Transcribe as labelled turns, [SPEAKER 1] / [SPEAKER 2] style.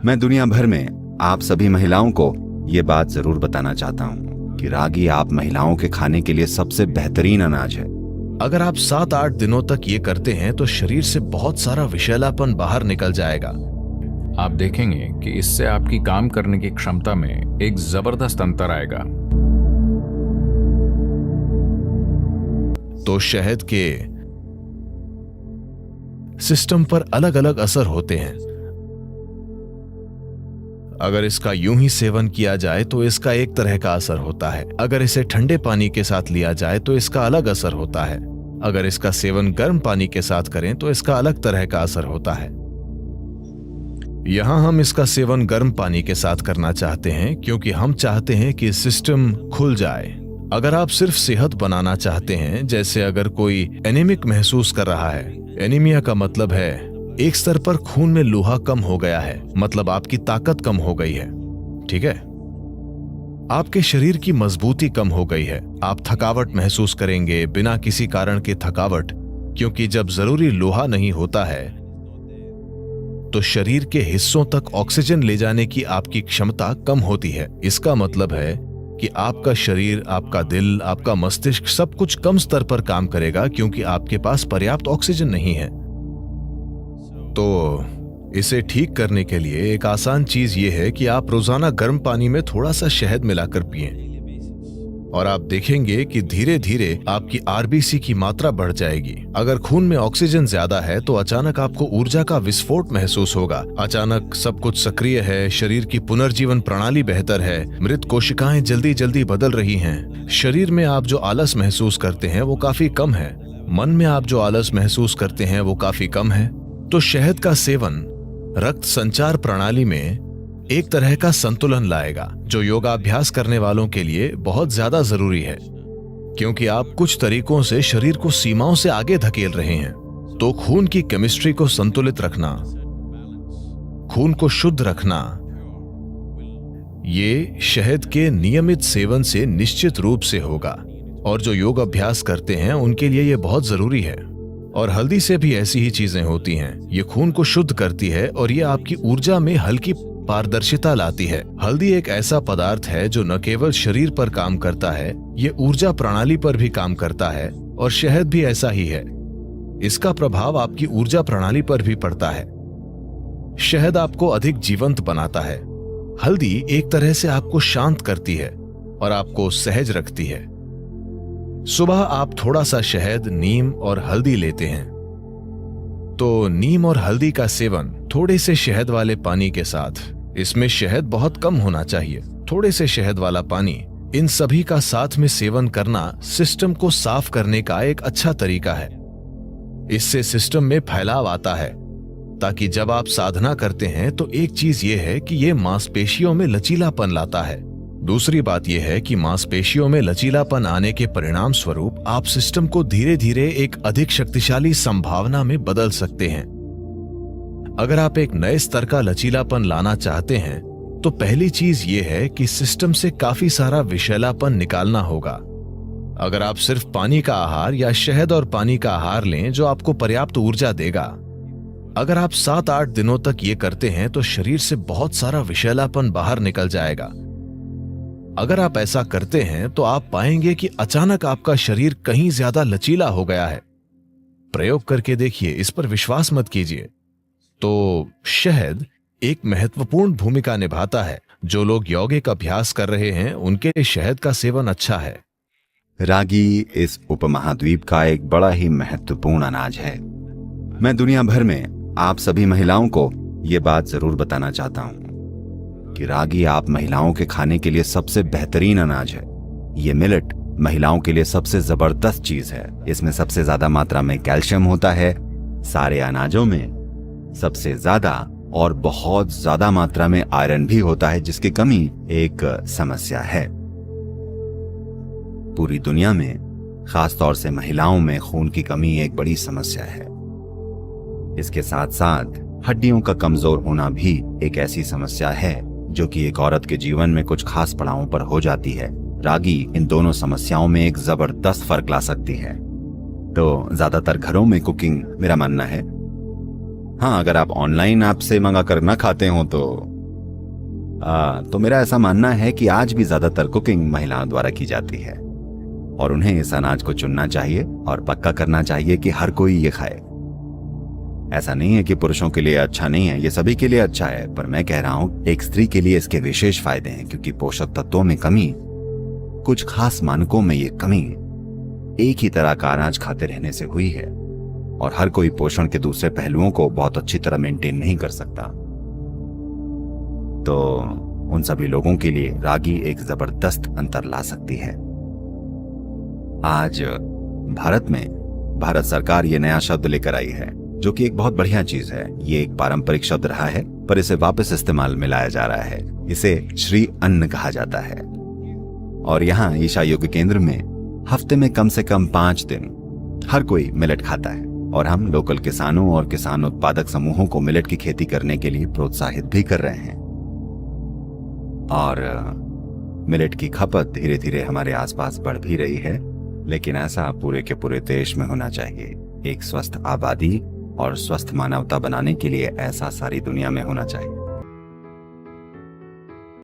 [SPEAKER 1] मैं दुनिया भर में आप सभी महिलाओं को ये बात जरूर बताना चाहता हूँ कि रागी आप महिलाओं के खाने के लिए सबसे बेहतरीन अनाज है।
[SPEAKER 2] अगर आप 7-8 दिनों तक ये करते हैं तो शरीर से बहुत सारा विषैलापन बाहर निकल जाएगा।
[SPEAKER 3] आप देखेंगे कि इससे आपकी काम करने की क्षमता में एक जबरदस्त अंतर आएगा।
[SPEAKER 2] तो शहद के सिस्टम पर अलग अलग असर होते हैं। अगर इसका यूं ही सेवन किया जाए तो इसका एक तरह का असर होता है। अगर इसे ठंडे पानी के साथ लिया जाए तो इसका अलग असर होता है। अगर इसका सेवन गर्म पानी के साथ करें तो इसका अलग तरह का असर होता है। यहां हम इसका सेवन गर्म पानी के साथ करना चाहते हैं क्योंकि हम चाहते हैं कि सिस्टम खुल जाए। अगर आप सिर्फ सेहत बनाना चाहते हैं, जैसे अगर कोई एनीमिक महसूस कर रहा है, एनीमिया का मतलब है एक स्तर पर खून में लोहा कम हो गया है, मतलब आपकी ताकत कम हो गई है, ठीक है, आपके शरीर की मजबूती कम हो गई है, आप थकावट महसूस करेंगे बिना किसी कारण के थकावट, क्योंकि जब जरूरी लोहा नहीं होता है तो शरीर के हिस्सों तक ऑक्सीजन ले जाने की आपकी क्षमता कम होती है। इसका मतलब है कि आपका शरीर, आपका दिल, आपका मस्तिष्क सब कुछ कम स्तर पर काम करेगा क्योंकि आपके पास पर्याप्त ऑक्सीजन नहीं है। तो इसे ठीक करने के लिए एक आसान चीज ये है कि आप रोजाना गर्म पानी में थोड़ा सा शहद मिलाकर पिएं और आप देखेंगे कि धीरे धीरे आपकी आरबीसी की मात्रा बढ़ जाएगी। अगर खून में ऑक्सीजन ज्यादा है तो अचानक आपको ऊर्जा का विस्फोट महसूस होगा। अचानक सब कुछ सक्रिय है, शरीर की पुनर्जीवन प्रणाली बेहतर है, मृत कोशिकाएं जल्दी जल्दी बदल रही हैं। शरीर में आप जो आलस महसूस करते हैं वो काफी कम है, मन में आप जो आलस महसूस करते हैं वो काफी कम है। तो शहद का सेवन रक्त संचार प्रणाली में एक तरह का संतुलन लाएगा, जो योगाभ्यास करने वालों के लिए बहुत ज्यादा जरूरी है, क्योंकि आप कुछ तरीकों से शरीर को सीमाओं से आगे धकेल रहे हैं। तो खून की केमिस्ट्री को संतुलित रखना, खून को शुद्ध रखना, ये शहद के नियमित सेवन से निश्चित रूप से होगा, और जो योग अभ्यास करते हैं उनके लिए ये बहुत जरूरी है। और हल्दी से भी ऐसी ही चीजें होती हैं। ये खून को शुद्ध करती है और ये आपकी ऊर्जा में हल्की पारदर्शिता लाती है। हल्दी एक ऐसा पदार्थ है जो न केवल शरीर पर काम करता है, ये ऊर्जा प्रणाली पर भी काम करता है, और शहद भी ऐसा ही है। इसका प्रभाव आपकी ऊर्जा प्रणाली पर भी पड़ता है। शहद आपको अधिक जीवंत बनाता है। हल्दी एक तरह से आपको शांत करती है और आपको सहज रखती है। सुबह आप थोड़ा सा शहद, नीम और हल्दी लेते हैं, तो नीम और हल्दी का सेवन थोड़े से शहद वाले पानी के साथ, इसमें शहद बहुत कम होना चाहिए, थोड़े से शहद वाला पानी, इन सभी का साथ में सेवन करना सिस्टम को साफ करने का एक अच्छा तरीका है। इससे सिस्टम में फैलाव आता है, ताकि जब आप साधना करते हैं तो एक चीज ये है कि ये मांसपेशियों में लचीलापन लाता है। दूसरी बात यह है कि मांसपेशियों में लचीलापन आने के परिणाम स्वरूप आप सिस्टम को धीरे धीरे एक अधिक शक्तिशाली संभावना में बदल सकते हैं। अगर आप एक नए स्तर का लचीलापन लाना चाहते हैं तो पहली चीज यह है कि सिस्टम से काफी सारा विषैलापन निकालना होगा। अगर आप सिर्फ पानी का आहार या शहद और पानी का आहार लें जो आपको पर्याप्त ऊर्जा देगा, अगर आप 7-8 दिनों तक ये करते हैं तो शरीर से बहुत सारा विषैलापन बाहर निकल जाएगा। अगर आप ऐसा करते हैं तो आप पाएंगे कि अचानक आपका शरीर कहीं ज्यादा लचीला हो गया है। प्रयोग करके देखिए, इस पर विश्वास मत कीजिए। तो शहद एक महत्वपूर्ण भूमिका निभाता है। जो लोग यौगिक अभ्यास कर रहे हैं उनके लिए शहद का सेवन अच्छा है।
[SPEAKER 1] रागी इस उपमहाद्वीप का एक बड़ा ही महत्वपूर्ण अनाज है। मैं दुनिया भर में आप सभी महिलाओं को ये बात जरूर बताना चाहता हूँ कि रागी आप महिलाओं के खाने के लिए सबसे बेहतरीन अनाज है। ये मिलेट महिलाओं के लिए सबसे जबरदस्त चीज है। इसमें सबसे ज्यादा मात्रा में कैल्शियम होता है, सारे अनाजों में सबसे ज्यादा और बहुत ज्यादा मात्रा में आयरन भी होता है, जिसकी कमी एक समस्या है। पूरी दुनिया में खासतौर से महिलाओं में खून की कमी एक बड़ी समस्या है। इसके साथ साथ हड्डियों का कमजोर होना भी एक ऐसी समस्या है जो कि एक औरत के जीवन में कुछ खास पड़ावों पर हो जाती है। रागी इन दोनों समस्याओं में एक जबरदस्त फर्क ला सकती है। तो ज्यादातर घरों में कुकिंग मेरा मानना है, हाँ, अगर आप ऑनलाइन ऐप से मंगा कर ना खाते हो तो तो मेरा ऐसा मानना है कि आज भी ज्यादातर कुकिंग महिलाओं द्वारा की जाती है और उन्हें इस अनाज को चुनना चाहिए और पक्का करना चाहिए कि हर कोई ये खाए। ऐसा नहीं है कि पुरुषों के लिए अच्छा नहीं है, ये सभी के लिए अच्छा है, पर मैं कह रहा हूं एक स्त्री के लिए इसके विशेष फायदे हैं, क्योंकि पोषक तत्वों में कमी, कुछ खास मानकों में ये कमी एक ही तरह का अनाज खाते रहने से हुई है और हर कोई पोषण के दूसरे पहलुओं को बहुत अच्छी तरह मेंटेन नहीं कर सकता। तो उन सभी लोगों के लिए रागी एक जबरदस्त अंतर ला सकती है। आज भारत सरकार ये नया शब्द लेकर आई है, जो कि एक बहुत बढ़िया चीज है। ये एक पारंपरिक शब्द रहा है, पर इसे वापस इस्तेमाल में लाया जा रहा है। इसे श्री अन्न कहा जाता है और यहाँ ईशा योग केंद्र में हफ्ते में कम से कम 5 दिन हर कोई मिलेट खाता है और हम लोकल किसानों और किसान उत्पादक समूहों को मिलेट की खेती करने के लिए प्रोत्साहित भी कर रहे हैं। और मिलेट की खपत धीरे धीरे हमारे आसपास बढ़ भी रही है, लेकिन ऐसा पूरे के पूरे देश में होना चाहिए। एक स्वस्थ आबादी और स्वस्थ मानवता बनाने के लिए ऐसा सारी दुनिया में होना चाहिए।